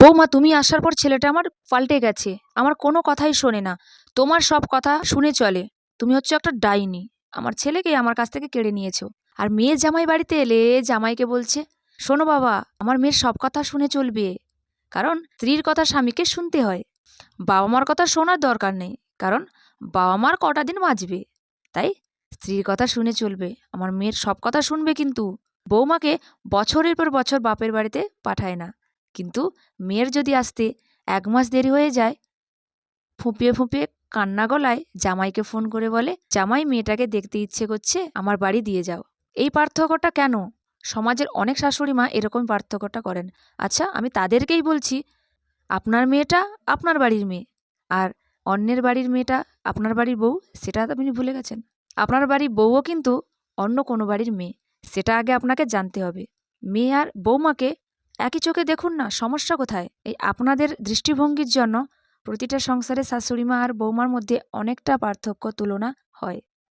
বৌমা, তুমি আসার পর ছেলেটা আমার পাল্টে গেছে। আমার কোনো কথাই শোনে না। তোমার সব কথা শুনে চলে। তুমি হচ্ছ একটা ডাইনি। আমার ছেলেকে আমার কাছ থেকে কেড়ে নিয়েছো। আর মেয়ে জামাই বাড়িতে এলে জামাইকে বলছে, শোনো বাবা, আমার মেয়ের সব কথা শুনে চলবে। কারণ স্ত্রীর কথা স্বামীকে শুনতে হয়। বাবা মার কথা শোনার দরকার নেই। কারণ বাবা মার কটা দিন বাঁচবে। তাই স্ত্রীর কথা শুনে চলবে। আমার মেয়ের সব কথা শুনবে কিন্তু। বৌমাকে বছরের পর বছর বাপের বাড়িতে পাঠায় না, কিন্তু মেয়ের যদি আসতে 1 মাস দেরি হয়ে যায়, ফুঁপিয়ে ফুঁপিয়ে কান্না গলায় জামাইকে ফোন করে বলে, জামাই, মেয়েটাকে দেখতে ইচ্ছে করছে, আমার বাড়ি দিয়ে যাও। এই পার্থক্যটা কেন? সমাজের অনেক শাশুড়ি মা এরকম পার্থক্যটা করেন। আচ্ছা, আমি তাদেরকেই বলছি, আপনার মেয়েটা আপনার বাড়ির মেয়ে, আর অন্যের বাড়ির মেয়েটা আপনার বাড়ির বউ, সেটা আপনি ভুলে গেছেন। আপনার বাড়ির বউও কিন্তু অন্য কোনো বাড়ির মেয়ে, সেটা আগে আপনাকে জানতে হবে। মেয়ে আর বৌমাকে একই চোখে দেখুন না, সমস্যা কোথায়? এই আপনাদের দৃষ্টিভঙ্গির জন্য প্রতিটা সংসারে শাশুড়ি মা আর বৌমার মধ্যে অনেকটা পার্থক্য তুলনা হয়।